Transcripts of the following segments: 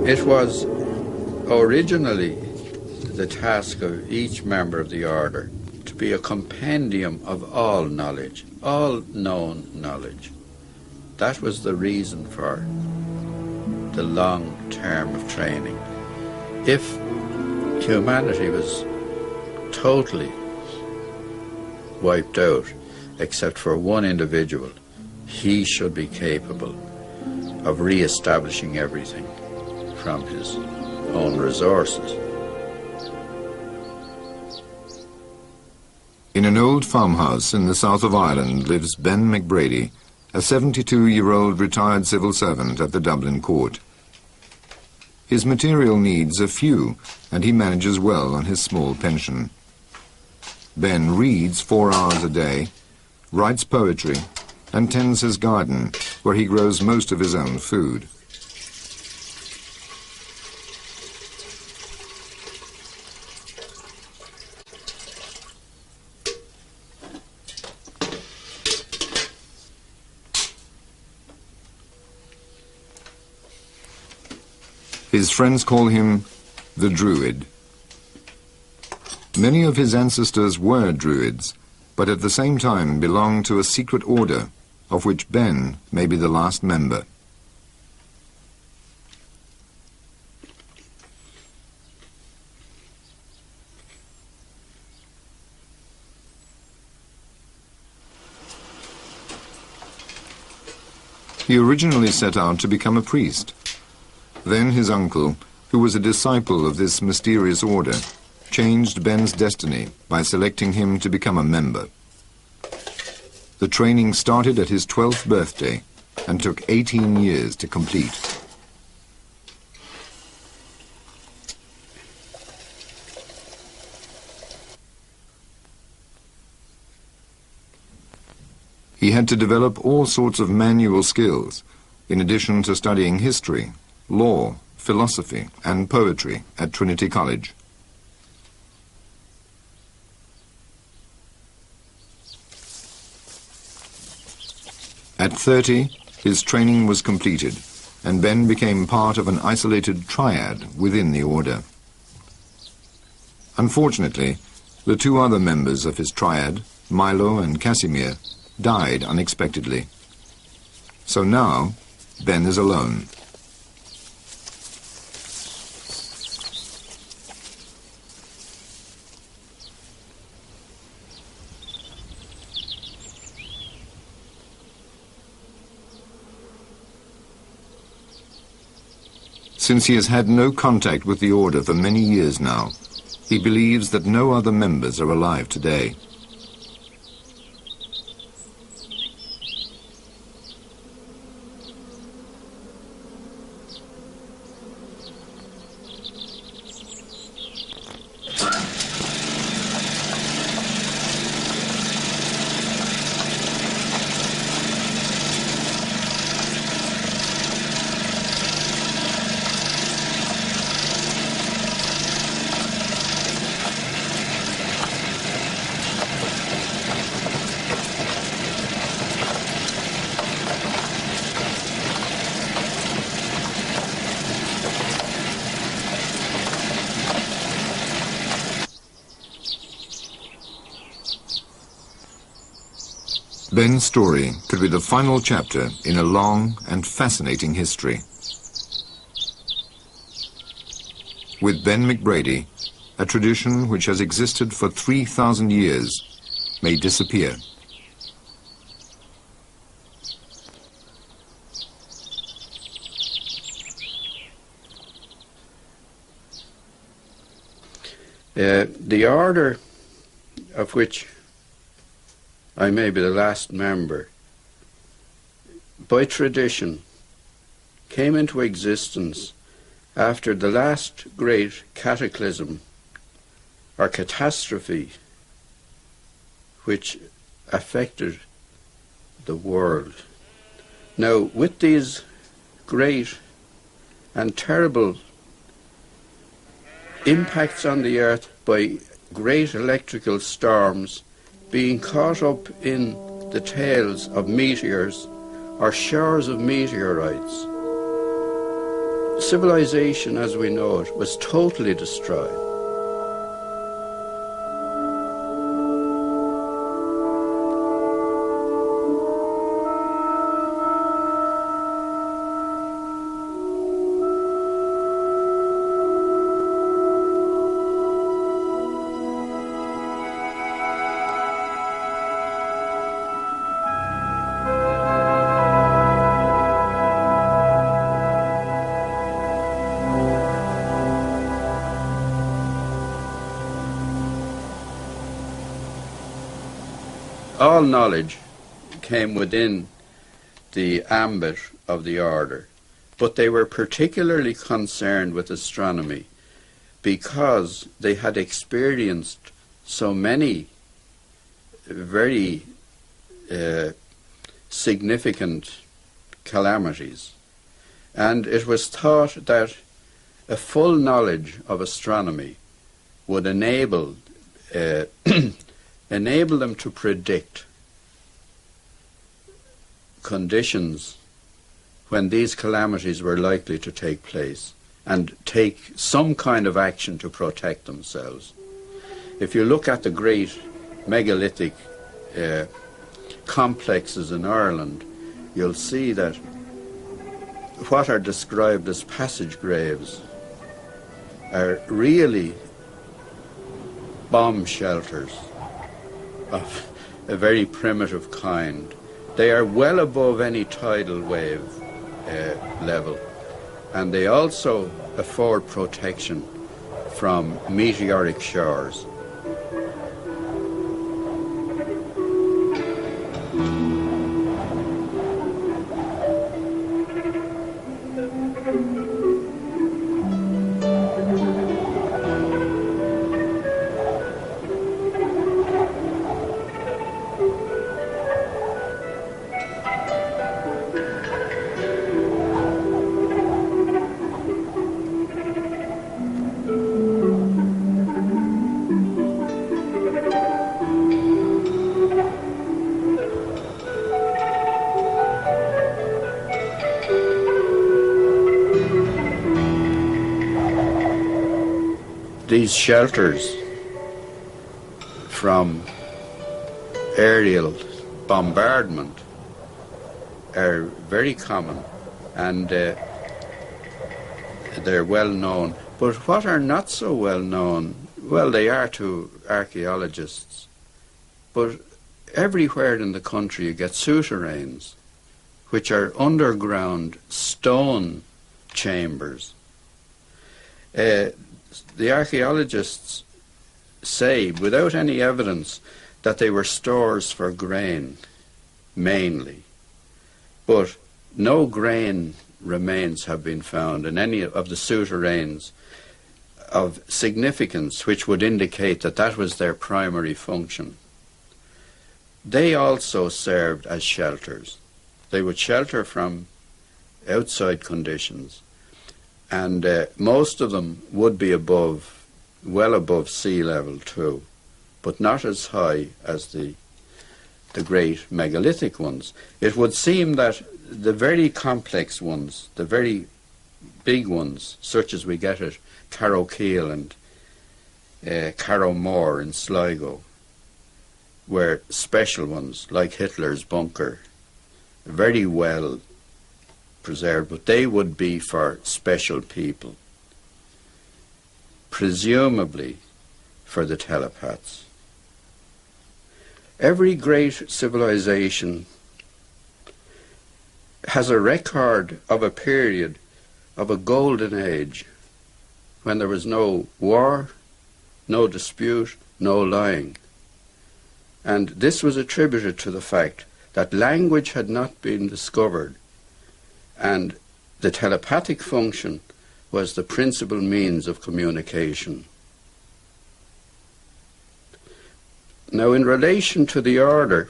It was originally the task of each member of the order to be a compendium of all knowledge, all known knowledge. That was the reason for the long term of training. If humanity was totally wiped out, except for one individual, he should be capable of re-establishing everything from his own resources. In an old farmhouse in the south of Ireland lives Ben McBrady, a 72-year-old retired civil servant at the Dublin court. His material needs are few, and he manages well on his small pension. Ben reads 4 hours a day, writes poetry, and tends his garden, where he grows most of his own food. His friends call him the Druid. Many of his ancestors were Druids, but at the same time belonged to a secret order, of which Ben may be the last member. He originally set out to become a priest. Then his uncle, who was a disciple of this mysterious order, changed Ben's destiny by selecting him to become a member. The training started at his 12th birthday and took 18 years to complete. He had to develop all sorts of manual skills, in addition to studying history, law, philosophy, and poetry at Trinity College. At 30, his training was completed, and Ben became part of an isolated triad within the order. Unfortunately, the 2 other members of his triad, Milo and Casimir, died unexpectedly. So now, Ben is alone. Since he has had no contact with the order for many years now, he believes that no other members are alive today. Ben's story could be the final chapter in a long and fascinating history. With Ben McBrady, a tradition which has existed for 3,000 years may disappear. The order of which I may be the last member, by tradition, came into existence after the last great cataclysm or catastrophe which affected the world. Now, with these great and terrible impacts on the earth by great electrical storms, being caught up in the tails of meteors or showers of meteorites, civilization as we know it was totally destroyed. All knowledge came within the ambit of the order, but they were particularly concerned with astronomy because they had experienced so many very significant calamities, and it was thought that a full knowledge of astronomy would enable them to predict conditions when these calamities were likely to take place and take some kind of action to protect themselves. If you look at the great megalithic complexes in Ireland, you'll see that what are described as passage graves are really bomb shelters of a very primitive kind. They are well above any tidal wave level, and they also afford protection from meteoric showers. These shelters from aerial bombardment are very common, and they're well known. But what are not so well known, well, they are to archaeologists, but everywhere in the country you get souterrains, which are underground stone chambers. The archaeologists say, without any evidence, that they were stores for grain, mainly. But no grain remains have been found in any of the souterrains of significance, which would indicate that that was their primary function. They also served as shelters. They would shelter from outside conditions, and most of them would be well above sea level too, but not as high as the great megalithic ones. It would seem that the very complex ones, the very big ones, such as we get at Carrowkeel and Carrowmore in Sligo, were special ones, like Hitler's bunker, very well preserved, but they would be for special people, presumably for the telepaths. Every great civilization has a record of a period of a golden age when there was no war, no dispute, no lying. And this was attributed to the fact that language had not been discovered, and the telepathic function was the principal means of communication. Now, in relation to the order,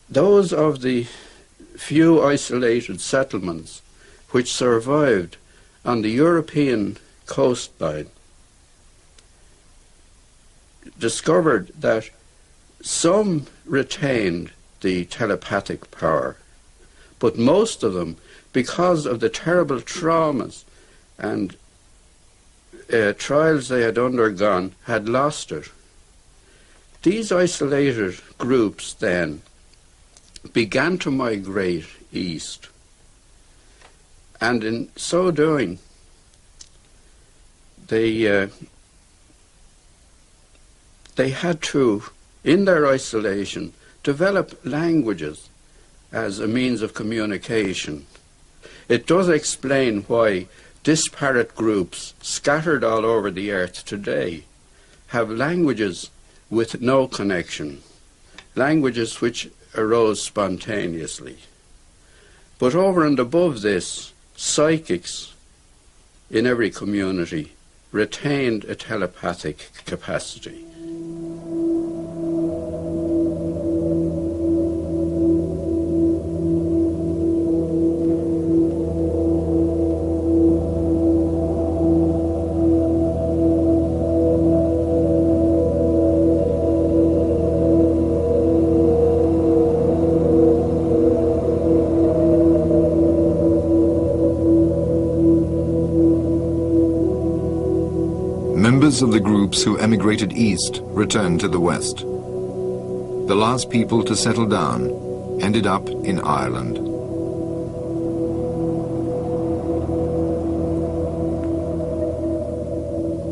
those of the few isolated settlements which survived on the European coastline discovered that some retained the telepathic power, But most of them, because of the terrible traumas and trials they had undergone, had lost it. These isolated groups then began to migrate east, and in so doing they had to, in their isolation, develop languages as a means of communication. It does explain why disparate groups scattered all over the earth today have languages with no connection, languages which arose spontaneously. But over and above this, psychics in every community retained a telepathic capacity. Members of the groups who emigrated east returned to the west. The last people to settle down ended up in Ireland.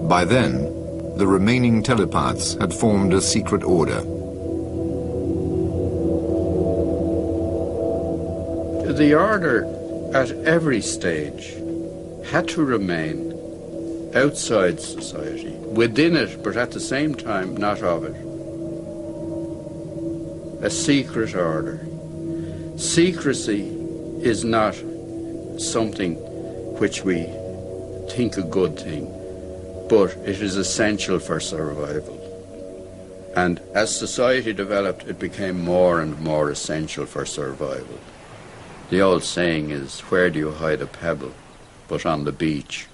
By then, the remaining telepaths had formed a secret order. The order at every stage had to remain outside society, within it, but at the same time not of it. A secret order. Secrecy is not something which we think a good thing, but it is essential for survival. And as society developed, it became more and more essential for survival. The old saying is, where do you hide a pebble but on the beach?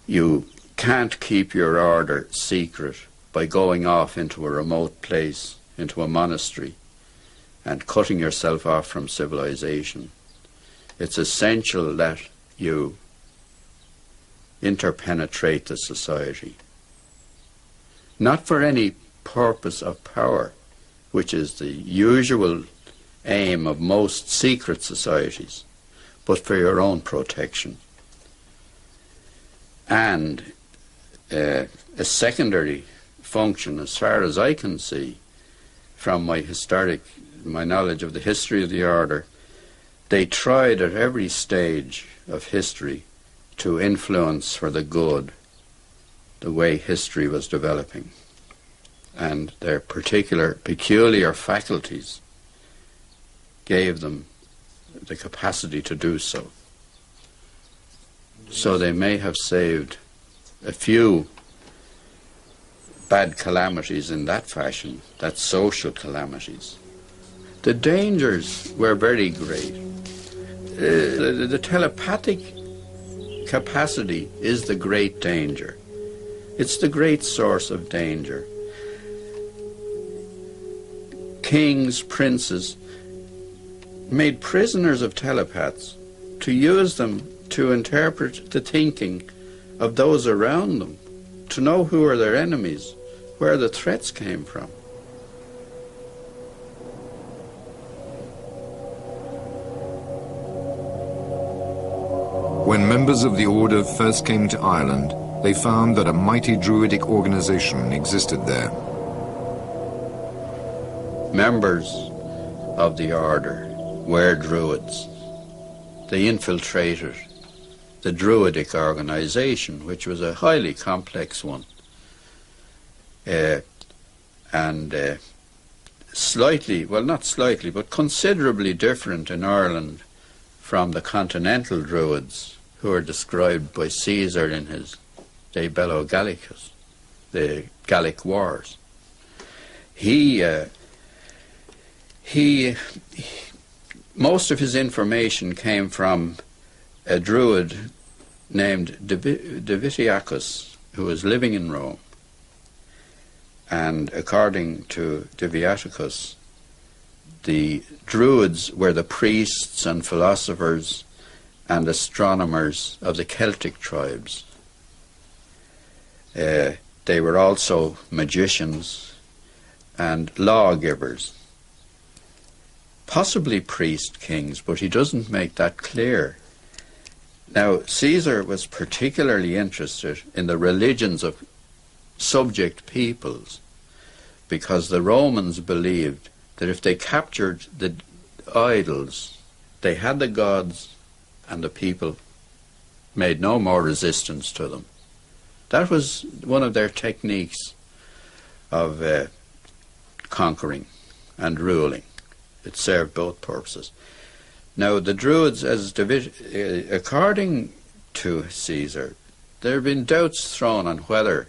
You can't keep your order secret by going off into a remote place, into a monastery, and cutting yourself off from civilization. It's essential that you interpenetrate the society. Not for any purpose of power, which is the usual aim of most secret societies, but for your own protection. And a secondary function, as far as I can see, from my knowledge of the history of the order, they tried at every stage of history to influence for the good the way history was developing. And their peculiar faculties gave them the capacity to do so. So they may have saved a few bad calamities in that fashion, that social calamities. The dangers were very great. The telepathic capacity is the great danger. It's the great source of danger. Kings, princes, made prisoners of telepaths to use them to interpret the thinking of those around them, to know who are their enemies, where the threats came from. When members of the order first came to Ireland, they found that a mighty Druidic organization existed there. Members of the order were Druids. They infiltrated the Druidic organization, which was a highly complex one, and slightly, well, not slightly, but considerably different in Ireland from the continental Druids who are described by Caesar in his De Bello Gallicus, the Gallic Wars. Most of his information came from a Druid named Divitiacus, who was living in Rome. And according to Divitiacus, The Druids were the priests and philosophers and astronomers of the Celtic tribes. They were also magicians and lawgivers, possibly priest kings, but he doesn't make that clear. Now, Caesar was particularly interested in the religions of subject peoples, because the Romans believed that if they captured the idols, they had the gods and the people made no more resistance to them. That was one of their techniques of conquering and ruling. It served both purposes. Now, the Druids, according to Caesar, there have been doubts thrown on whether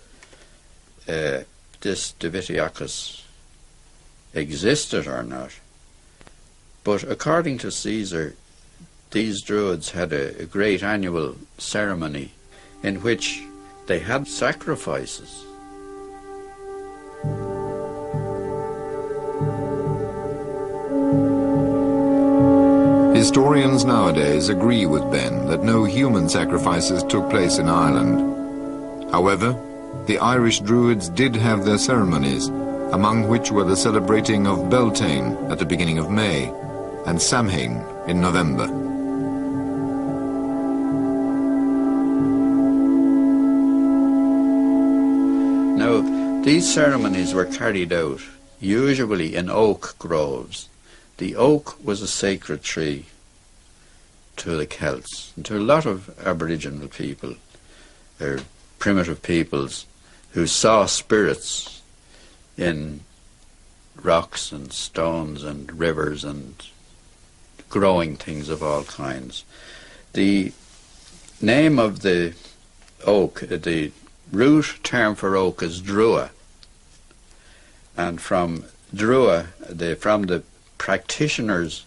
this Divitiacus existed or not. But according to Caesar, these Druids had a great annual ceremony in which they had sacrifices. Historians nowadays agree with Ben that no human sacrifices took place in Ireland. However, the Irish Druids did have their ceremonies, among which were the celebrating of Beltane at the beginning of May and Samhain in November. Now, these ceremonies were carried out usually in oak groves. The oak was a sacred tree to the Celts and to a lot of Aboriginal people, or primitive peoples, who saw spirits in rocks and stones and rivers and growing things of all kinds. The name of the oak, the root term for oak is drua, and from drua, from the practitioners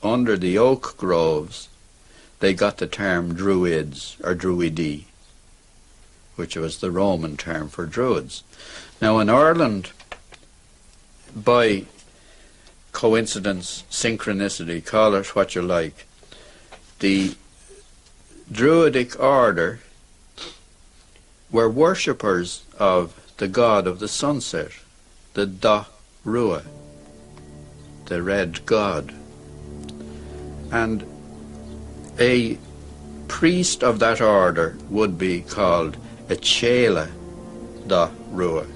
under the oak groves, they got the term Druids or Druidi, which was the Roman term for Druids. Now in Ireland, by coincidence, synchronicity, call it what you like, the Druidic Order were worshippers of the god of the sunset, the Da Rua, the red god. And a priest of that order would be called a Chela Da Rua,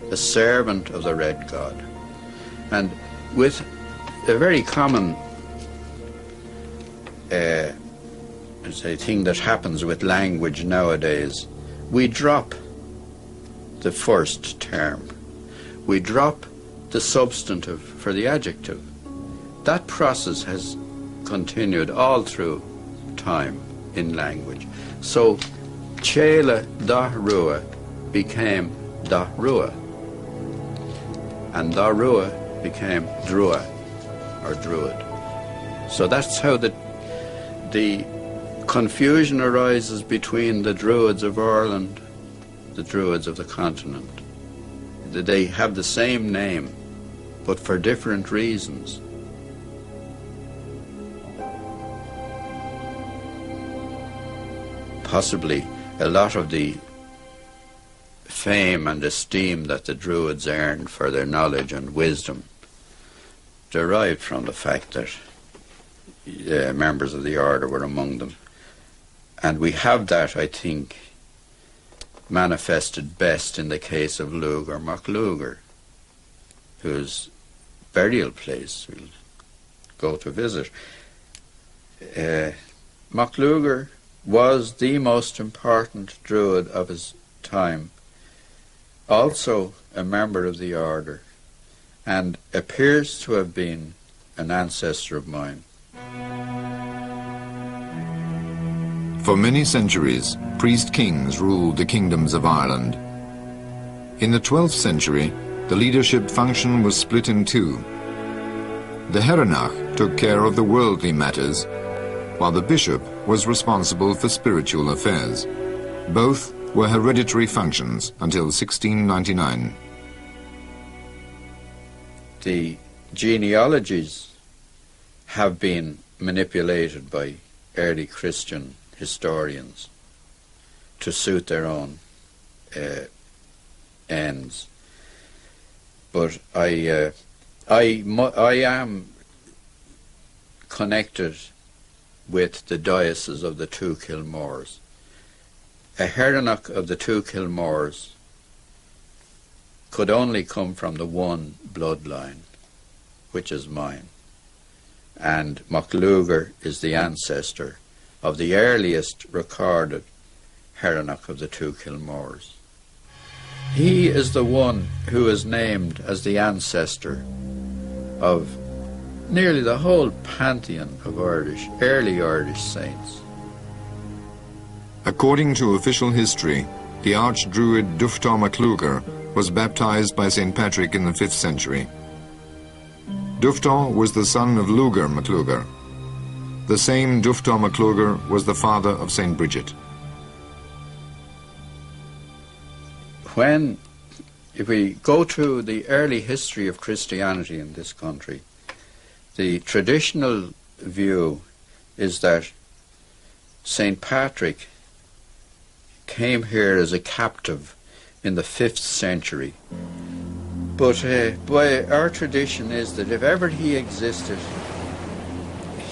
a servant of the red god. And with a very common thing that happens with language nowadays, we drop the first term. We drop the substantive for the adjective. That process has continued all through time in language. So Chela Da Rua became Da Rua, and Da Rua became Drua or Druid. So that's how the confusion arises between the Druids of Ireland, the Druids of the continent. They have the same name, but for different reasons. Possibly a lot of the fame and esteem that the Druids earned for their knowledge and wisdom derived from the fact that members of the order were among them. And we have that, I think, manifested best in the case of Lugar MacLugair, whose burial place we'll go to visit. MacLugair was the most important Druid of his time, also a member of the order, and appears to have been an ancestor of mine. For many centuries, priest-kings ruled the kingdoms of Ireland. In the 12th century, the leadership function was split in two. The Herenach took care of the worldly matters, while the bishop was responsible for spiritual affairs. Both were hereditary functions until 1699. The genealogies have been manipulated by early Christian historians to suit their own ends. But I am connected with the diocese of the two Kilmores. A Herenach of the two Kilmores could only come from the one bloodline, which is mine. And MacLugair is the ancestor of the earliest recorded Herenach of the two Kilmores. He is the one who is named as the ancestor of nearly the whole pantheon of early Irish saints. According to official history, the Archdruid Lugar MacLugair was baptized by St. Patrick in the 5th century. Duftar was the son of Lugar MacLugair. The same Lugar MacLugair was the father of St. Bridget. If we go to the early history of Christianity in this country, the traditional view is that St. Patrick came here as a captive in the 5th century. But by our tradition is that if ever he existed,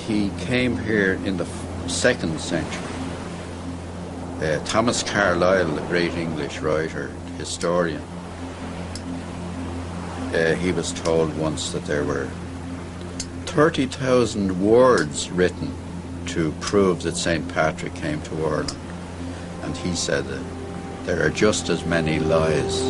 he came here in the 2nd century. Thomas Carlyle, the great English writer, historian, he was told once that there were 30,000 words written to prove that St. Patrick came to Ireland. And he said that there are just as many lies.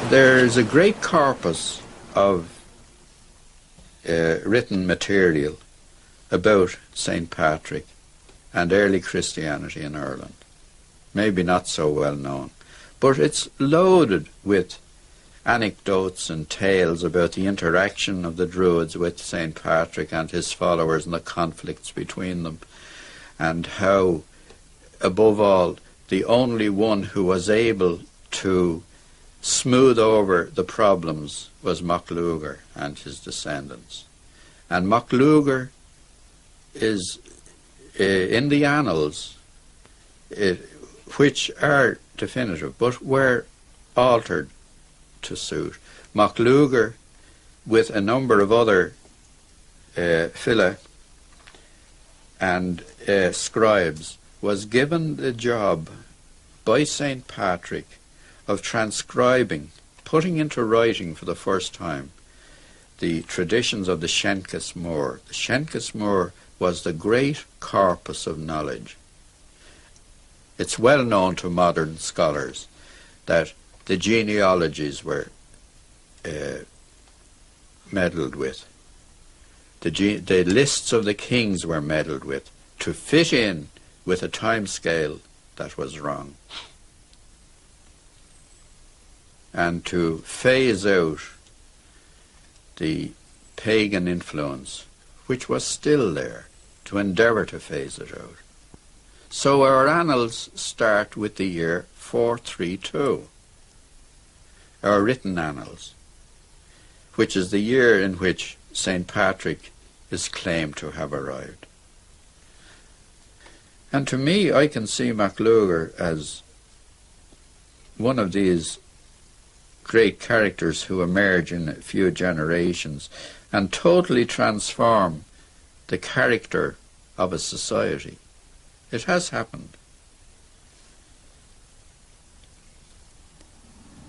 There's a great corpus of written material about St. Patrick and early Christianity in Ireland. Maybe not so well known, but it's loaded with anecdotes and tales about the interaction of the Druids with St. Patrick and his followers and the conflicts between them, and how, above all, the only one who was able to smooth over the problems was MacLugair and his descendants. And MacLugair is in the annals, which are definitive, but were altered to suit. MacLugair, with a number of other fila and scribes, was given the job by St. Patrick of transcribing, putting into writing for the first time, the traditions of the Shenkis Mór. The Shenkis Mór was the great corpus of knowledge. It's well known to modern scholars that the genealogies were meddled with. The lists of the kings were meddled with to fit in with a time scale that was wrong, and to phase out the pagan influence, which was still there, to endeavour to phase it out. So our annals start with the year 432, our written annals, which is the year in which St. Patrick is claimed to have arrived. And to me, I can see MacLugair as one of these great characters who emerge in a few generations and totally transform the character of a society. It has happened.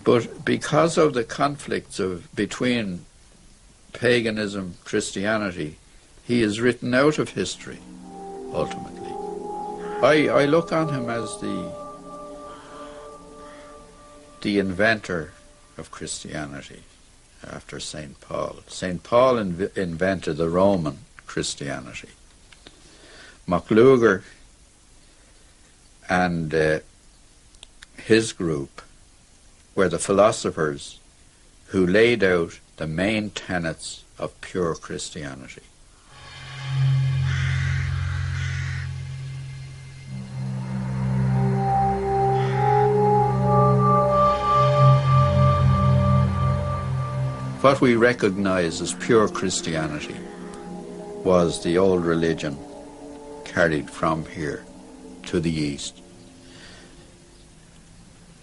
But because of the conflicts between paganism, Christianity, he is written out of history, ultimately. I look on him as the inventor of Christianity after St. Paul. St. Paul invented the Roman Christianity. MacLugair and his group were the philosophers who laid out the main tenets of pure Christianity. What we recognize as pure Christianity was the old religion carried from here to the east.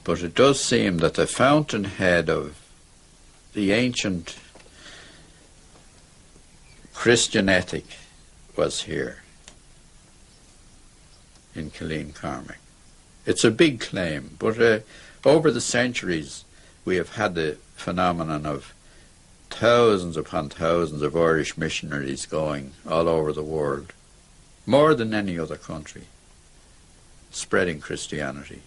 But it does seem that the fountainhead of the ancient Christian ethic was here in Killeen Cormac. It's a big claim, but over the centuries we have had the phenomenon of thousands upon thousands of Irish missionaries going all over the world, more than any other country, spreading Christianity.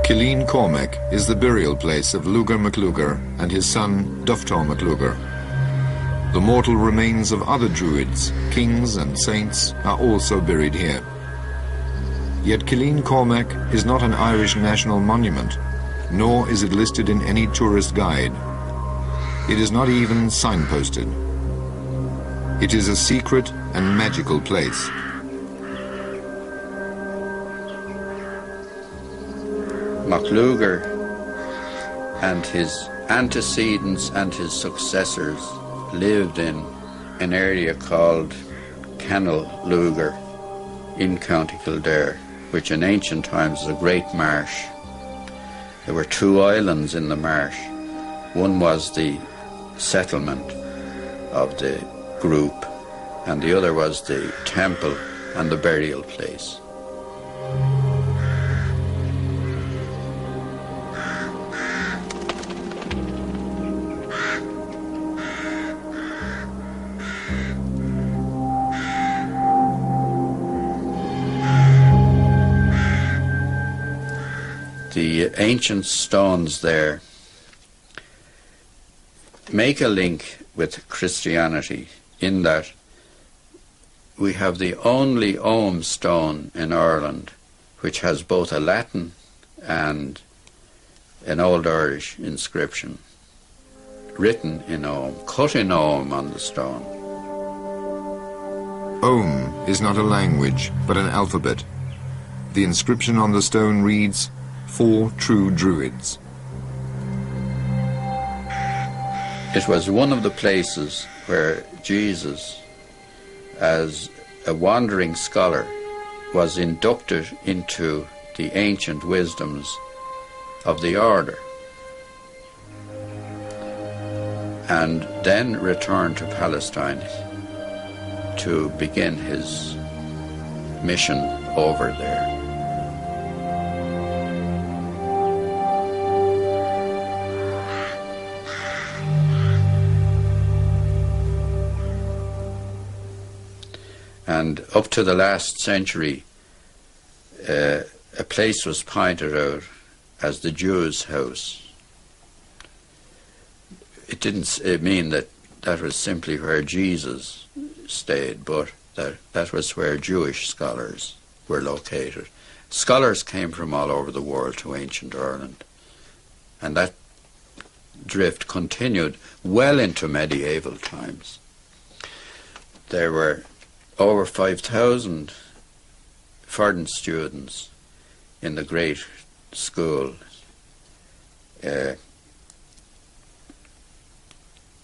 Killeen Cormac is the burial place of Lugar MacLugair and his son Duftar MacLugair. The mortal remains of other Druids, kings and saints are also buried here. Yet Killeen Cormac is not an Irish national monument, nor is it listed in any tourist guide. It is not even signposted. It is a secret and magical place. MacLugair and his antecedents and his successors lived in an area called Canal Lugar in County Kildare, which in ancient times was a great marsh. There were two islands in the marsh. One was the settlement of the group, and the other was the temple and the burial place. The ancient stones there make a link with Christianity in that we have the only Ogham stone in Ireland which has both a Latin and an Old Irish inscription written in Ogham, cut in Ogham on the stone. Ogham is not a language, but an alphabet. The inscription on the stone reads, "For true Druids." It was one of the places where Jesus, as a wandering scholar, was inducted into the ancient wisdoms of the order, and then returned to Palestine to begin his mission over there. And up to the last century, a place was pointed out as the Jew's house. It didn't mean that that was simply where Jesus stayed, but that was where Jewish scholars were located. Scholars came from all over the world to ancient Ireland, and that drift continued well into medieval times. There were over 5,000 foreign students in the great school,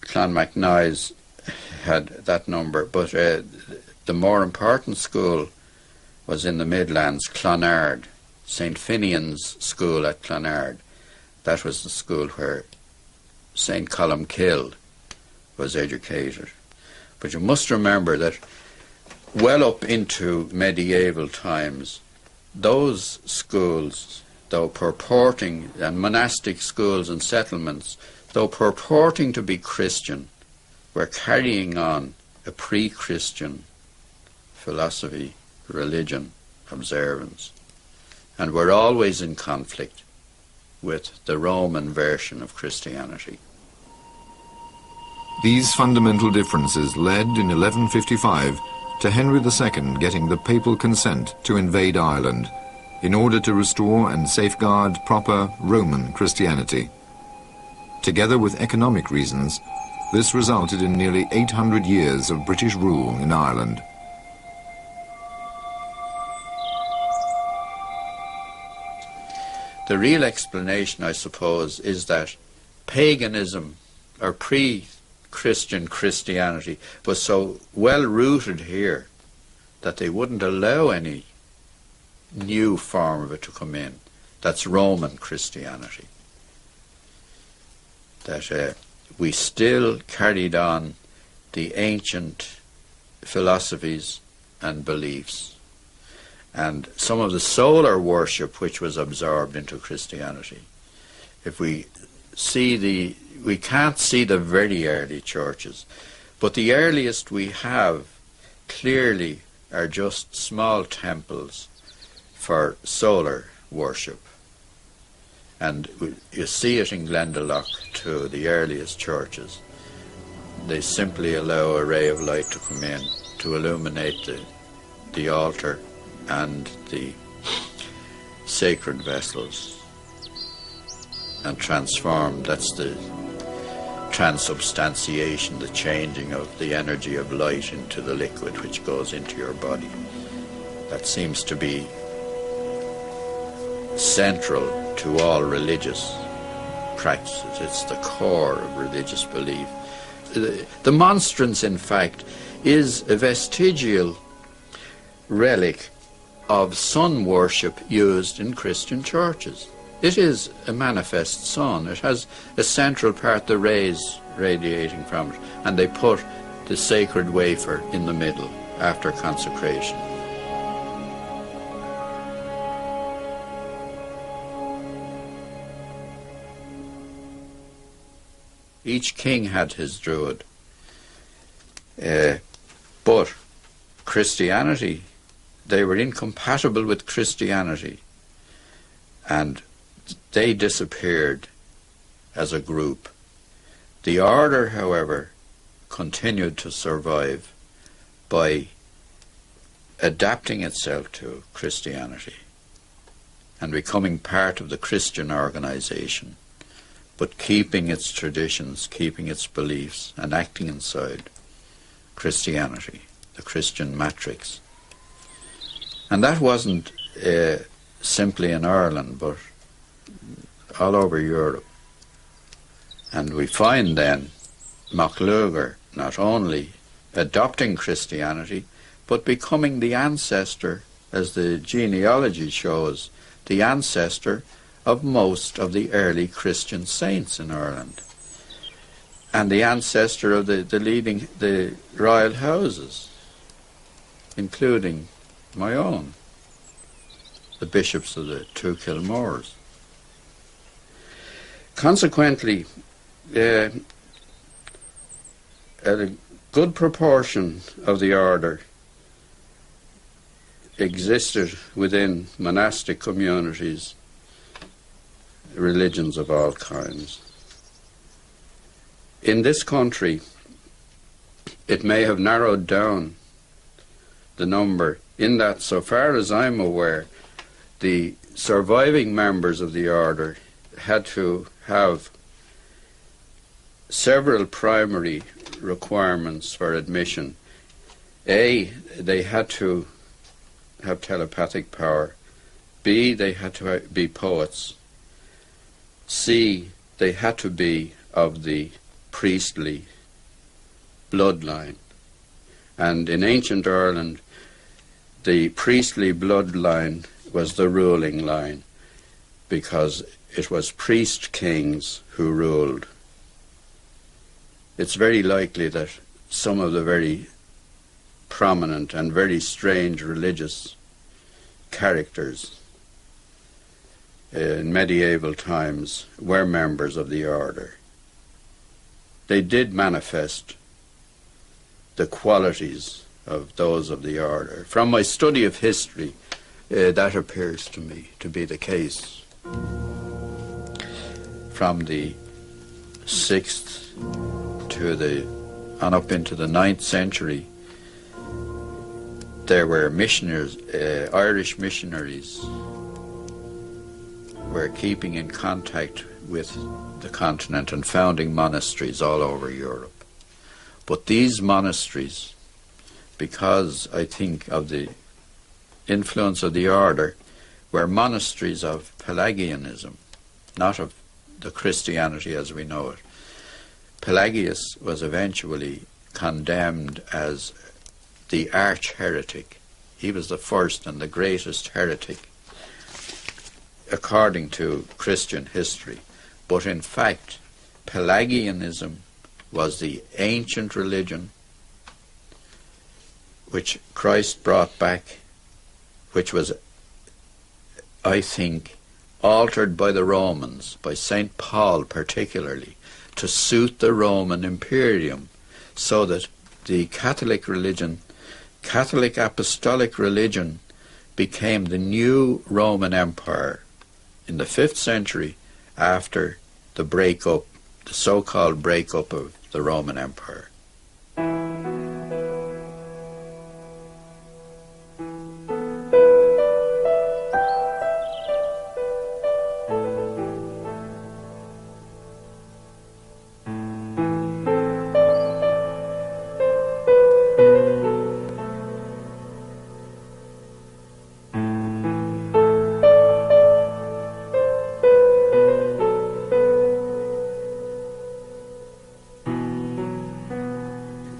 Clonmacnoise had that number, but the more important school was in the Midlands, Clonard, St. Finian's School at Clonard. That was the school where St. Columkill was educated. But you must remember that well up into medieval times, those schools, though purporting, and monastic schools and settlements, though purporting to be Christian, were carrying on a pre-Christian philosophy, religion, observance, and were always in conflict with the Roman version of Christianity. These fundamental differences led in 1155 to Henry II getting the papal consent to invade Ireland in order to restore and safeguard proper Roman Christianity. Together with economic reasons, this resulted in nearly 800 years of British rule in Ireland. The real explanation, I suppose, is that paganism, or pre-Christian Christianity, was so well rooted here that they wouldn't allow any new form of it to come in. That's Roman Christianity. That we still carried on the ancient philosophies and beliefs, and some of the solar worship which was absorbed into Christianity. If we can't see the very early churches, but the earliest we have clearly are just small temples for solar worship. And you see it in Glendalough too, the earliest churches. They simply allow a ray of light to come in to illuminate the altar and the sacred vessels and transform. That's the transubstantiation, the changing of the energy of light into the liquid which goes into your body. That seems to be central to all religious practices. It's the core of religious belief. The monstrance, in fact, is a vestigial relic of sun worship used in Christian churches. It is a manifest sun. It has a central part, the rays radiating from it, and they put the sacred wafer in the middle after consecration. Each king had his Druid, but Christianity, they were incompatible with Christianity, and they disappeared as a group. The order, however, continued to survive by adapting itself to Christianity and becoming part of the Christian organization, but keeping its traditions, keeping its beliefs, and acting inside Christianity, the Christian matrix. And that wasn't simply in Ireland, but all over Europe. And we find then MacLugair not only adopting Christianity, but becoming the ancestor, as the genealogy shows, the ancestor of most of the early Christian saints in Ireland, and the ancestor of the royal houses, including my own, the bishops of the two Kilmores. Consequently, a good proportion of the order existed within monastic communities, religions of all kinds. In this country, it may have narrowed down the number in that, so far as I'm aware, the surviving members of the order had to have several primary requirements for admission. A, they had to have telepathic power. B, they had to be poets. C, they had to be of the priestly bloodline. And in ancient Ireland, the priestly bloodline was the ruling line, because it was priest kings who ruled. It's very likely that some of the very prominent and very strange religious characters in medieval times were members of the order. They did manifest the qualities of those of the order. From my study of history, that appears to me to be the case. From the 6th and up into the 9th century, there were missionaries, Irish missionaries, were keeping in contact with the continent and founding monasteries all over Europe. But these monasteries, because I think of the influence of the order, were monasteries of Pelagianism, not of the Christianity as we know it. Pelagius was eventually condemned as the arch-heretic. He was the first and the greatest heretic according to Christian history. But in fact, Pelagianism was the ancient religion which Christ brought back, which was, I think, altered by the Romans, by St. Paul particularly, to suit the Roman imperium, so that the Catholic religion, Catholic apostolic religion, became the new Roman Empire in the 5th century after the breakup, the so-called breakup of the Roman Empire.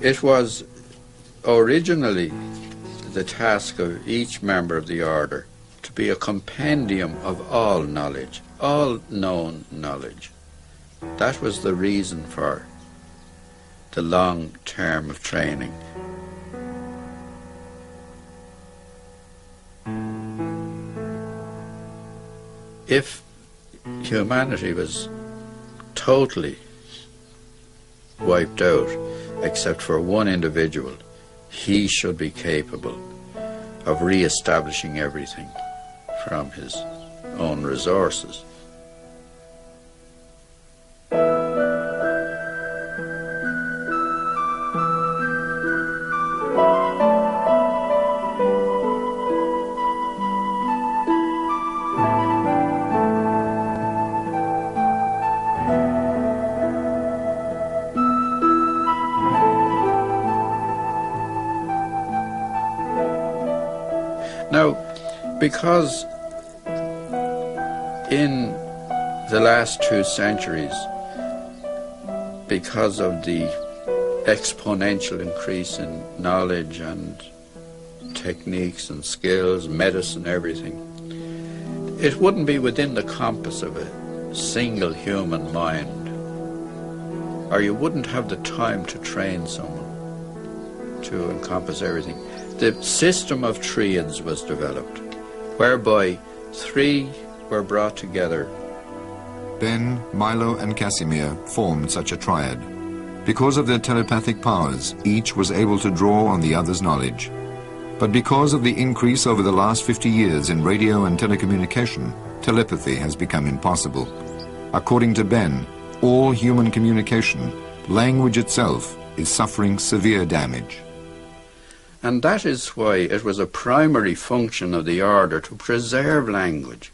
It was originally the task of each member of the order to be a compendium of all knowledge, all known knowledge. That was the reason for the long term of training. If humanity was totally wiped out, except for one individual, he should be capable of re-establishing everything from his own resources. Now, because in the last 2 centuries, because of the exponential increase in knowledge and techniques and skills, medicine, everything, it wouldn't be within the compass of a single human mind, or you wouldn't have the time to train someone to encompass everything. The system of triads was developed, whereby 3 were brought together. Ben, Milo and Casimir formed such a triad. Because of their telepathic powers, each was able to draw on the other's knowledge. But because of the increase over the last 50 years in radio and telecommunication, telepathy has become impossible. According to Ben, all human communication, language itself, is suffering severe damage. And that is why it was a primary function of the order to preserve language.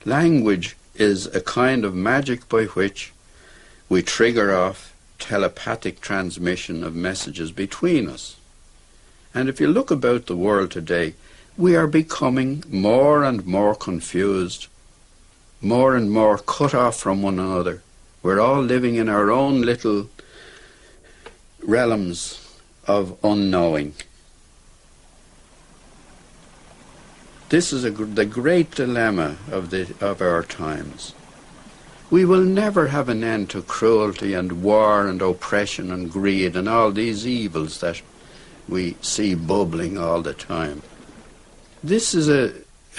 Language is a kind of magic by which we trigger off telepathic transmission of messages between us. And if you look about the world today, we are becoming more and more confused, more and more cut off from one another. We're all living in our own little realms of unknowing. This is the great dilemma of our times. We will never have an end to cruelty and war and oppression and greed and all these evils that we see bubbling all the time. This is a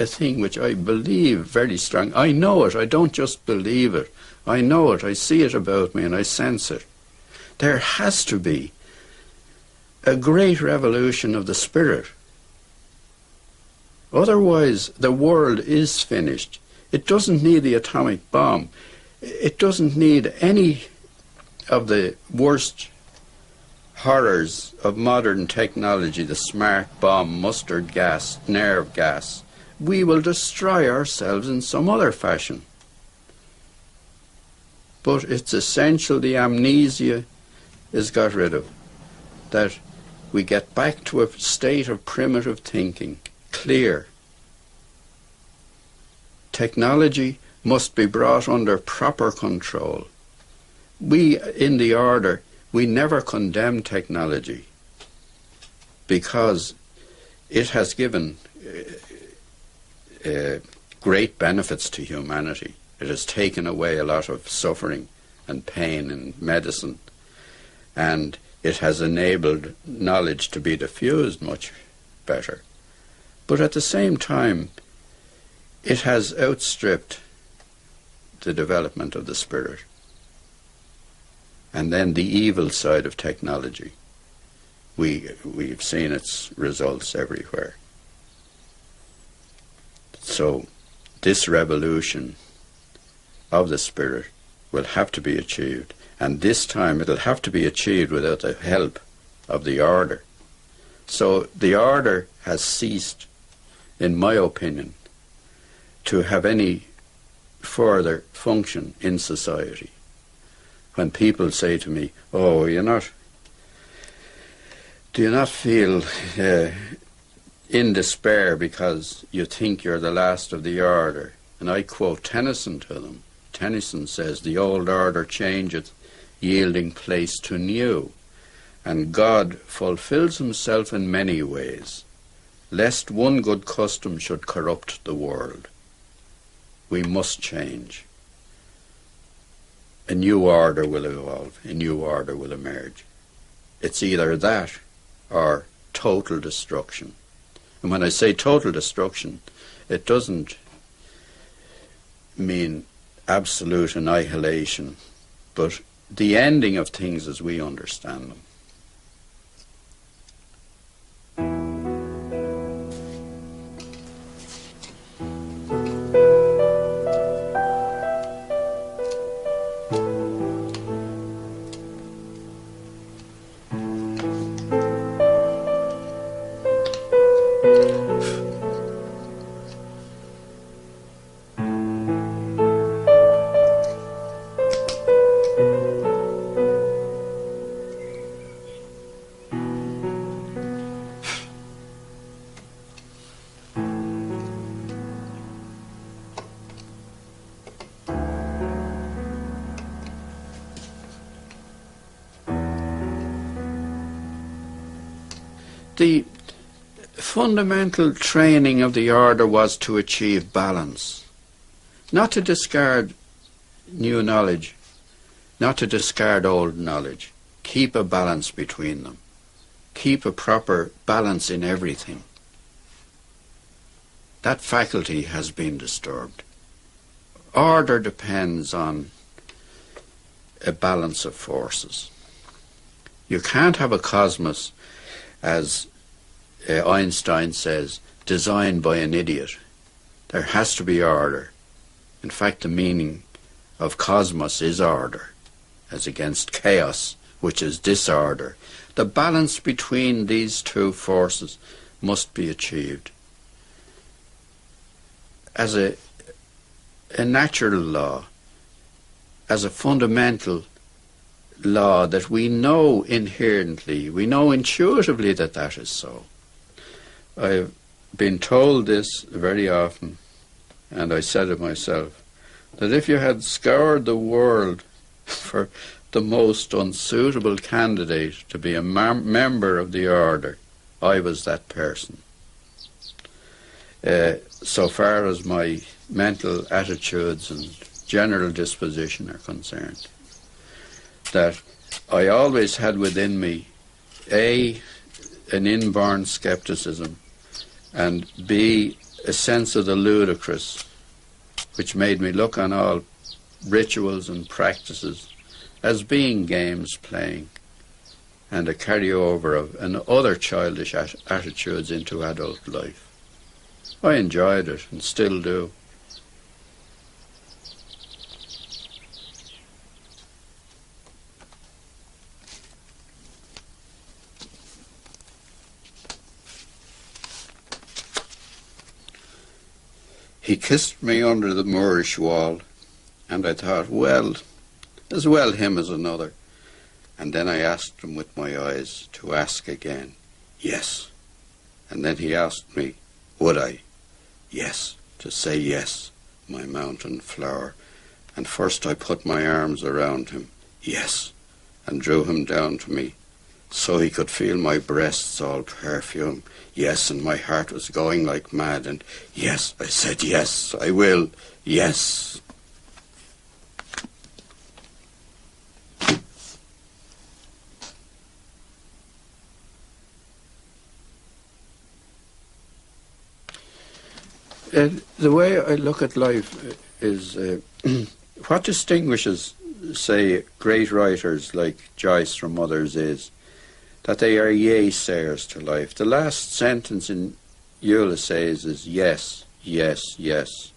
thing which I believe very strong. I know it. I don't just believe it. I know it. I see it about me and I sense it. There has to be a great revolution of the spirit. Otherwise, the world is finished. It doesn't need the atomic bomb. It doesn't need any of the worst horrors of modern technology, the smart bomb, mustard gas, nerve gas. We will destroy ourselves in some other fashion. But it's essential the amnesia is got rid of, that we get back to a state of primitive thinking, clear. Technology must be brought under proper control. We, in the Order, we never condemn technology because it has given great benefits to humanity. It has taken away a lot of suffering and pain in medicine, and it has enabled knowledge to be diffused much better. But at the same time, it has outstripped the development of the spirit. And then the evil side of technology. We've seen its results everywhere. So this revolution of the spirit will have to be achieved. And this time it'll have to be achieved without the help of the Order. So the Order has ceased, in my opinion, to have any further function in society. When people say to me, "Oh, do you not feel in despair because you think you're the last of the Order?" And I quote Tennyson to them. Tennyson says, "The old order changeth, yielding place to new, and God fulfills himself in many ways, lest one good custom should corrupt the world." We must change. A new order will evolve, a new order will emerge. It's either that or total destruction. And when I say total destruction, it doesn't mean absolute annihilation, but the ending of things as we understand them. The fundamental training of the Order was to achieve balance, not to discard new knowledge, not to discard old knowledge. Keep a balance between them. Keep a proper balance in everything. That faculty has been disturbed. Order depends on a balance of forces. You can't have a cosmos, as Einstein says, designed by an idiot. There has to be order. In fact, the meaning of cosmos is order, as against chaos, which is disorder. The balance between these two forces must be achieved. As a natural law, as a fundamental law that we know inherently, we know intuitively that that is so. I've been told this very often, and I said it myself, that if you had scoured the world for the most unsuitable candidate to be a member of the order, I was that person. So far as my mental attitudes and general disposition are concerned, that I always had within me an inborn skepticism, and B, a sense of the ludicrous, which made me look on all rituals and practices as being games playing, and a carryover of other childish attitudes into adult life. I enjoyed it and still do. He kissed me under the Moorish wall, and I thought, well, as well him as another. And then I asked him with my eyes to ask again, yes. And then he asked me, would I? Yes, to say yes, my mountain flower. And first I put my arms around him, yes, and drew him down to me, so he could feel my breasts all perfume. Yes, and my heart was going like mad, and yes, I said, yes, I will, yes. The way I look at life is what distinguishes, say, great writers like Joyce from others is that they are yea-sayers to life. The last sentence in Ulysses is yes, yes, yes.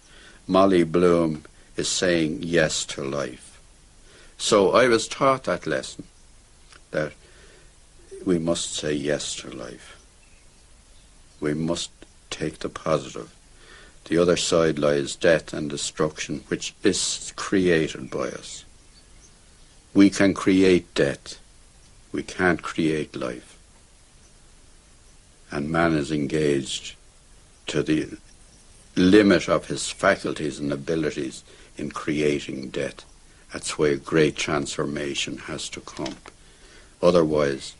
Molly Bloom is saying yes to life. So I was taught that lesson, that we must say yes to life. We must take the positive. The other side lies death and destruction, which is created by us. We can create death. We can't create life. And man is engaged to the limit of his faculties and abilities in creating death. That's why great transformation has to come. Otherwise,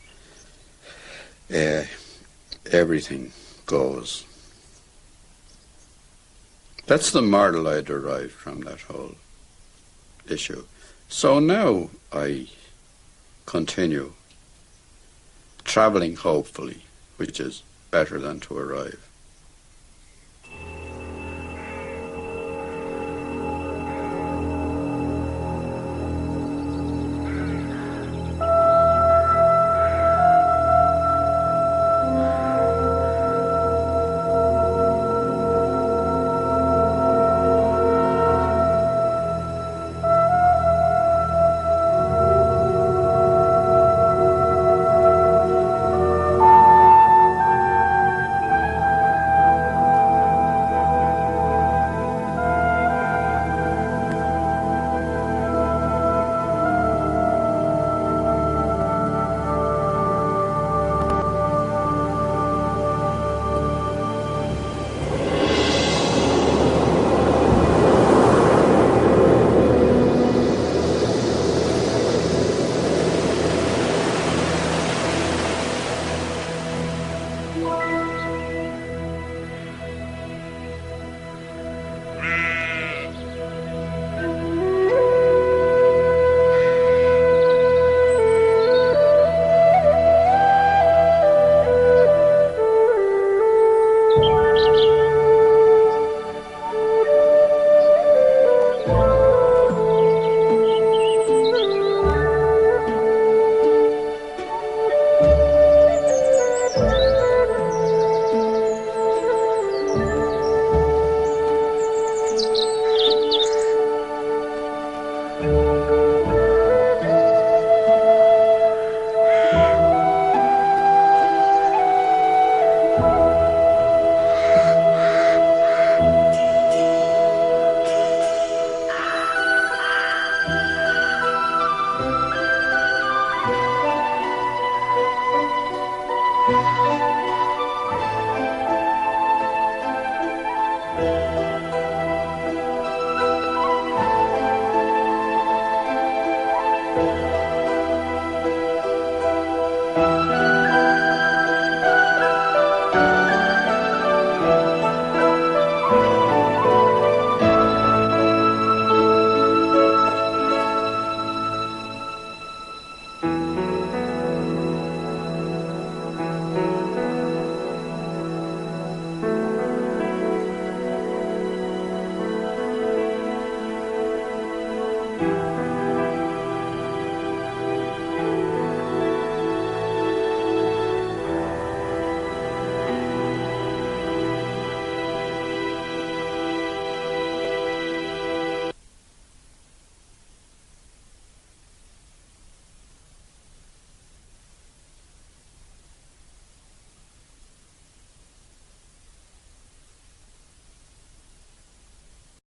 everything goes. That's the moral I derived from that whole issue. So now I continue travelling hopefully, which is better than to arrive.